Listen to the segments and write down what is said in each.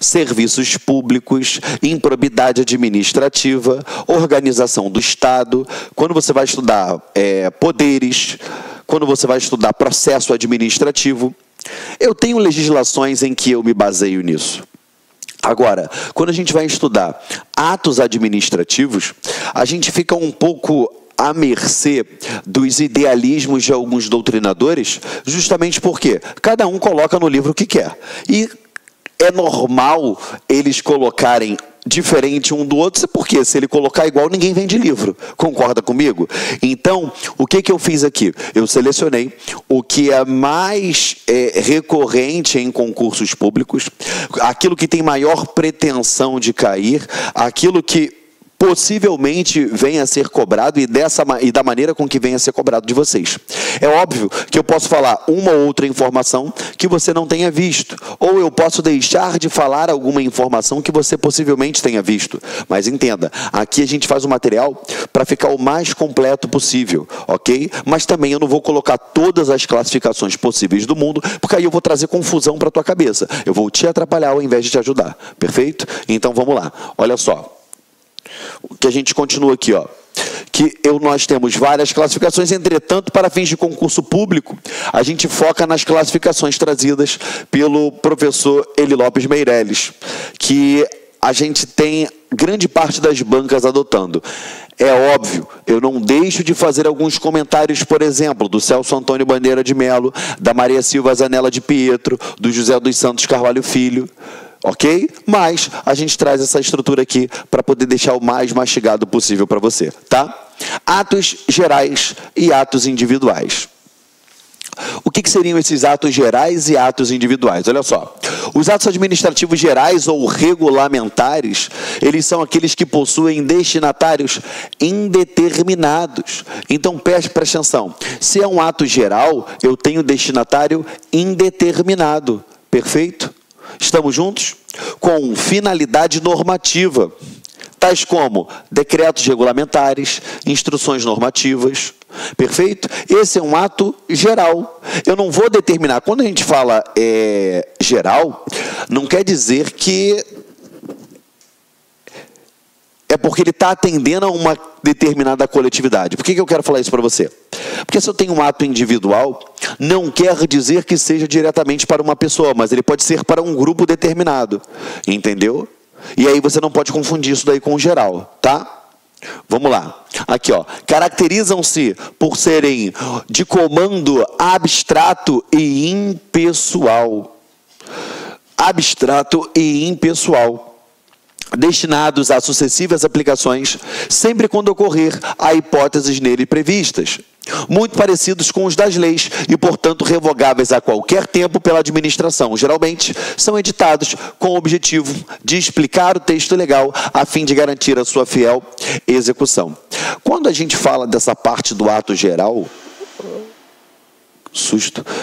serviços públicos, improbidade administrativa, organização do Estado. Quando você vai estudar poderes, quando você vai estudar processo administrativo, eu tenho legislações em que eu me baseio nisso. Agora, quando a gente vai estudar atos administrativos, a gente fica um pouco à mercê dos idealismos de alguns doutrinadores, justamente porque cada um coloca no livro o que quer. E é normal eles colocarem diferente um do outro, porque se ele colocar igual, ninguém vende livro. Concorda comigo? Então, o que eu fiz aqui? Eu selecionei o que é mais recorrente em concursos públicos, aquilo que tem maior pretensão de cair, aquilo que possivelmente venha a ser cobrado e da maneira com que venha a ser cobrado de vocês. É óbvio que eu posso falar uma ou outra informação que você não tenha visto, ou eu posso deixar de falar alguma informação que você possivelmente tenha visto. Mas entenda, aqui a gente faz o material para ficar o mais completo possível, ok? Mas também eu não vou colocar todas as classificações possíveis do mundo, porque aí eu vou trazer confusão para a tua cabeça. Eu vou te atrapalhar ao invés de te ajudar, perfeito? Então vamos lá, olha só. O que a gente continua aqui, ó, nós temos várias classificações, entretanto, para fins de concurso público, a gente foca nas classificações trazidas pelo professor Eli Lopes Meirelles, que a gente tem grande parte das bancas adotando. É óbvio, eu não deixo de fazer alguns comentários, por exemplo, do Celso Antônio Bandeira de Melo, da Maria Silva Zanella de Pietro, do José dos Santos Carvalho Filho, ok? Mas a gente traz essa estrutura aqui para poder deixar o mais mastigado possível para você, tá? Atos gerais e atos individuais. O que seriam esses atos gerais e atos individuais? Olha só, os atos administrativos gerais ou regulamentares, eles são aqueles que possuem destinatários indeterminados. Então, preste atenção, se é um ato geral, eu tenho destinatário indeterminado, perfeito? Estamos juntos? Com finalidade normativa, tais como decretos regulamentares, instruções normativas, perfeito? Esse é um ato geral. Eu não vou determinar, quando a gente fala geral, não quer dizer que é porque ele está atendendo a uma determinada coletividade. Por que eu quero falar isso para você? Porque se eu tenho um ato individual, não quer dizer que seja diretamente para uma pessoa, mas ele pode ser para um grupo determinado, entendeu? E aí você não pode confundir isso daí com o geral, tá? Vamos lá. Aqui, ó. Caracterizam-se por serem de comando abstrato e impessoal. Abstrato e impessoal. Destinados a sucessivas aplicações, sempre quando ocorrer há hipóteses nele previstas, muito parecidos com os das leis e, portanto, revogáveis a qualquer tempo pela administração. Geralmente, são editados com o objetivo de explicar o texto legal a fim de garantir a sua fiel execução. Quando a gente fala dessa parte do ato geral,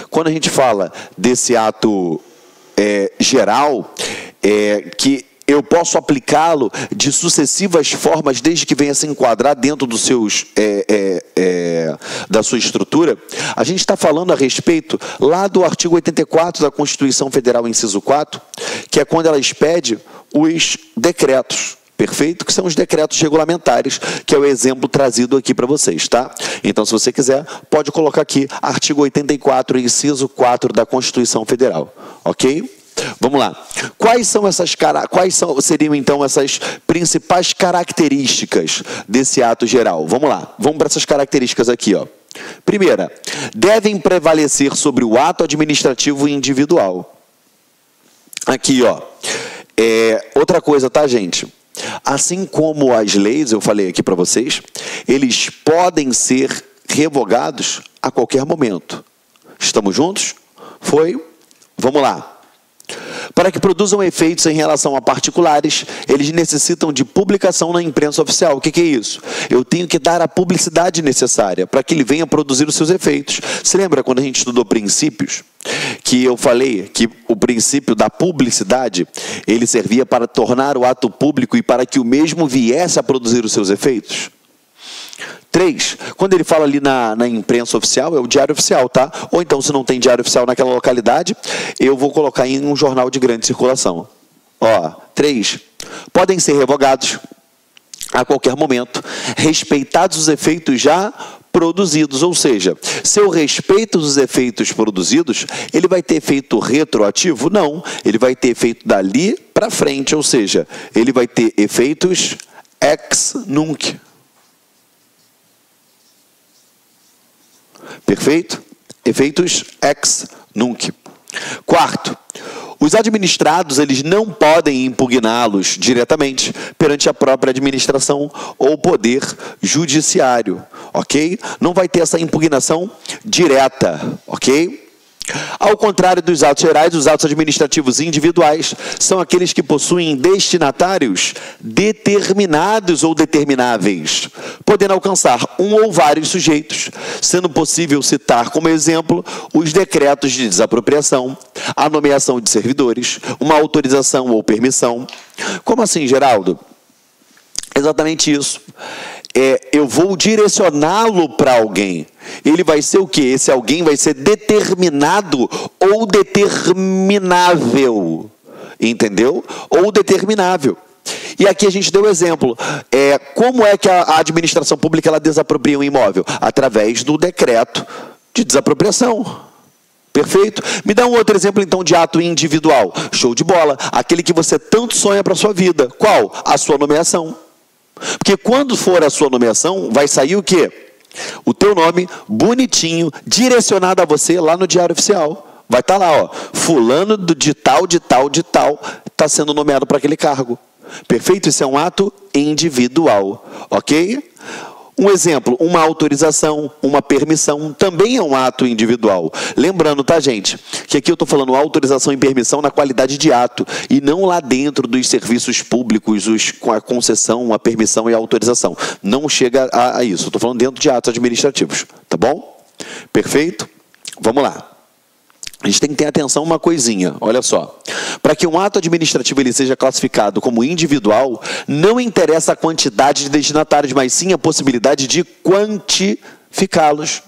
quando a gente fala desse ato geral, que eu posso aplicá-lo de sucessivas formas, desde que venha se enquadrar dentro dos seus, da sua estrutura. A gente está falando a respeito lá do artigo 84 da Constituição Federal, inciso 4, que é quando ela expede os decretos, perfeito? Que são os decretos regulamentares, que é o exemplo trazido aqui para vocês, tá? Então, se você quiser, pode colocar aqui, artigo 84, inciso 4 da Constituição Federal, ok? Vamos lá. Quais seriam então essas principais características desse ato geral? Vamos lá. Vamos para essas características aqui, ó. Primeira, devem prevalecer sobre o ato administrativo individual. Aqui, ó. Outra coisa, tá, gente? Assim como as leis, eu falei aqui para vocês, eles podem ser revogados a qualquer momento. Estamos juntos? Foi? Vamos lá. Para que produzam efeitos em relação a particulares, eles necessitam de publicação na imprensa oficial. O que é isso? Eu tenho que dar a publicidade necessária para que ele venha produzir os seus efeitos. Se lembra quando a gente estudou princípios? Que eu falei que o princípio da publicidade, ele servia para tornar o ato público e para que o mesmo viesse a produzir os seus efeitos? 3, quando ele fala ali na imprensa oficial, é o diário oficial, tá? Ou então, se não tem diário oficial naquela localidade, eu vou colocar em um jornal de grande circulação, 3. Podem ser revogados a qualquer momento, respeitados os efeitos já produzidos. Ou seja, se eu respeito os efeitos produzidos, ele vai ter efeito retroativo? Não, ele vai ter efeito dali para frente, ou seja, ele vai ter efeitos ex nunc. Perfeito? Efeitos ex nunc. 4. Os administrados, eles não podem impugná-los diretamente perante a própria administração ou poder judiciário, ok? Não vai ter essa impugnação direta, ok? Ao contrário dos atos gerais, os atos administrativos individuais são aqueles que possuem destinatários determinados ou determináveis, podendo alcançar um ou vários sujeitos, sendo possível citar como exemplo os decretos de desapropriação, a nomeação de servidores, uma autorização ou permissão. Como assim, Geraldo? Exatamente isso. Eu vou direcioná-lo para alguém. Ele vai ser o quê? Esse alguém vai ser determinado ou determinável. Entendeu? Ou determinável. E aqui a gente deu exemplo. Como é que a administração pública ela desapropria um imóvel? Através do decreto de desapropriação. Perfeito? Me dá um outro exemplo, então, de ato individual. Show de bola. Aquele que você tanto sonha para a sua vida. Qual? A sua nomeação. Porque quando for a sua nomeação, vai sair o quê? O teu nome, bonitinho, direcionado a você lá no Diário Oficial. Vai estar lá, fulano de tal, está sendo nomeado para aquele cargo. Perfeito? Isso é um ato individual, ok? Um exemplo, uma autorização, uma permissão, também é um ato individual. Lembrando, tá, gente, que aqui eu estou falando autorização e permissão na qualidade de ato, e não lá dentro dos serviços públicos, com a concessão, a permissão e a autorização. Não chega a isso, estou falando dentro de atos administrativos, tá bom? Perfeito? Vamos lá. A gente tem que ter atenção a uma coisinha, olha só. Para que um ato administrativo ele seja classificado como individual, não interessa a quantidade de destinatários, mas sim a possibilidade de quantificá-los.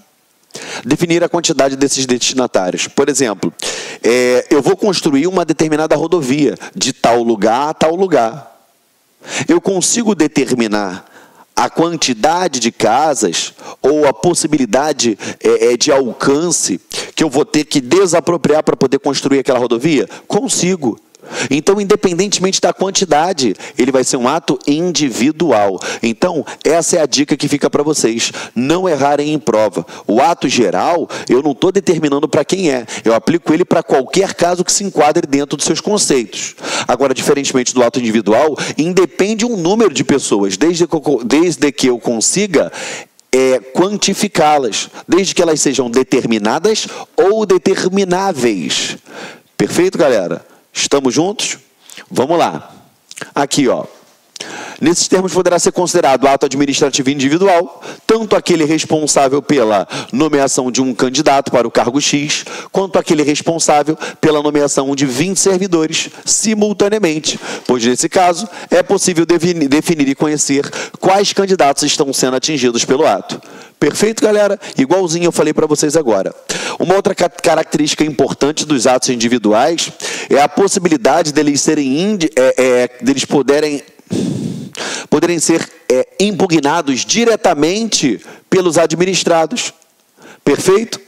Definir a quantidade desses destinatários. Por exemplo, eu vou construir uma determinada rodovia de tal lugar a tal lugar. Eu consigo determinar a quantidade de casas ou a possibilidade de alcance que eu vou ter que desapropriar para poder construir aquela rodovia? Consigo. Então, independentemente da quantidade, ele vai ser um ato individual. Então, essa é a dica que fica para vocês. Não errarem em prova. O ato geral, eu não estou determinando para quem é. Eu aplico ele para qualquer caso que se enquadre dentro dos seus conceitos. Agora, diferentemente do ato individual, independe um número de pessoas, desde que eu consiga quantificá-las, desde que elas sejam determinadas ou determináveis. Perfeito, galera? Estamos juntos? Vamos lá. Aqui, nesses termos poderá ser considerado ato administrativo individual, tanto aquele responsável pela nomeação de um candidato para o cargo X, quanto aquele responsável pela nomeação de 20 servidores simultaneamente, pois nesse caso é possível definir e conhecer quais candidatos estão sendo atingidos pelo ato. Perfeito, galera? Igualzinho eu falei para vocês agora. Uma outra característica importante dos atos individuais é a possibilidade deles poderem ser impugnados diretamente pelos administrados. Perfeito?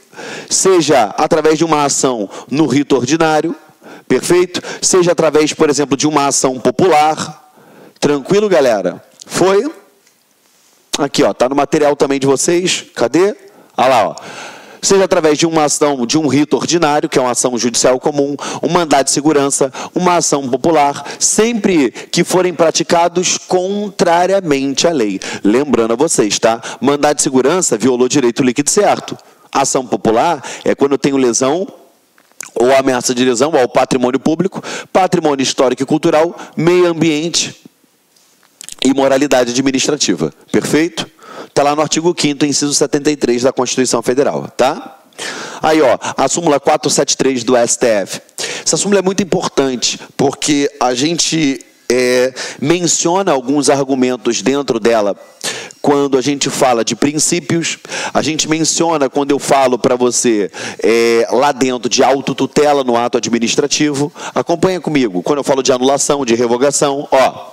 Seja através de uma ação no rito ordinário, perfeito? Seja através, por exemplo, de uma ação popular. Tranquilo, galera? Foi? Aqui, tá no material também de vocês. Cadê? Olha lá, Seja através de uma ação, de um rito ordinário, que é uma ação judicial comum, um mandado de segurança, uma ação popular, sempre que forem praticados contrariamente à lei. Lembrando a vocês, tá? Mandado de segurança violou direito líquido certo. Ação popular é quando eu tenho lesão ou ameaça de lesão ao patrimônio público, patrimônio histórico e cultural, meio ambiente e moralidade administrativa. Perfeito? Está lá no artigo 5º, inciso 73 da Constituição Federal, tá? Aí, a súmula 473 do STF. Essa súmula é muito importante, porque a gente menciona alguns argumentos dentro dela quando a gente fala de princípios, a gente menciona quando eu falo para você lá dentro de autotutela no ato administrativo. Acompanha comigo. Quando eu falo de anulação, de revogação, ó.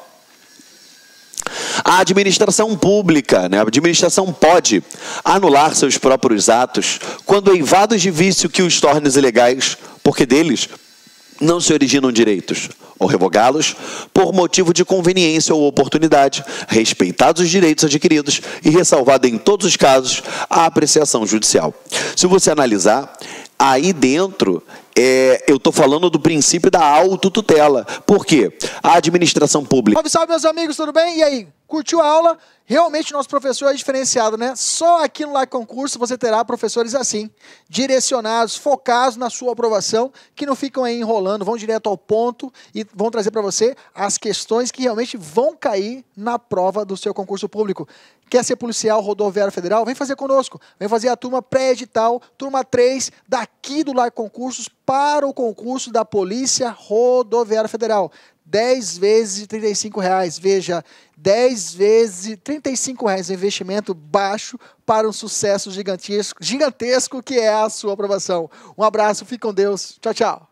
A administração pública, né? A administração pode anular seus próprios atos quando eivados de vício que os tornem ilegais, porque deles não se originam direitos, ou revogá-los por motivo de conveniência ou oportunidade, respeitados os direitos adquiridos e ressalvada em todos os casos a apreciação judicial. Se você analisar, aí dentro, eu estou falando do princípio da autotutela. Por quê? A administração pública... Salve, salve, meus amigos, tudo bem? E aí, curtiu a aula? Realmente, nosso professor é diferenciado, né? Só aqui no Like Concurso você terá professores assim, direcionados, focados na sua aprovação, que não ficam aí enrolando, vão direto ao ponto e vão trazer para você as questões que realmente vão cair na prova do seu concurso público. Quer ser policial rodoviário federal? Vem fazer conosco. Vem fazer a turma pré-edital, turma 3, daqui do Like Concursos para o concurso da Polícia Rodoviária Federal. 10 vezes de R$35. Veja, 10 vezes de R$35. Investimento baixo para um sucesso gigantesco que é a sua aprovação. Um abraço, fique com Deus. Tchau, tchau.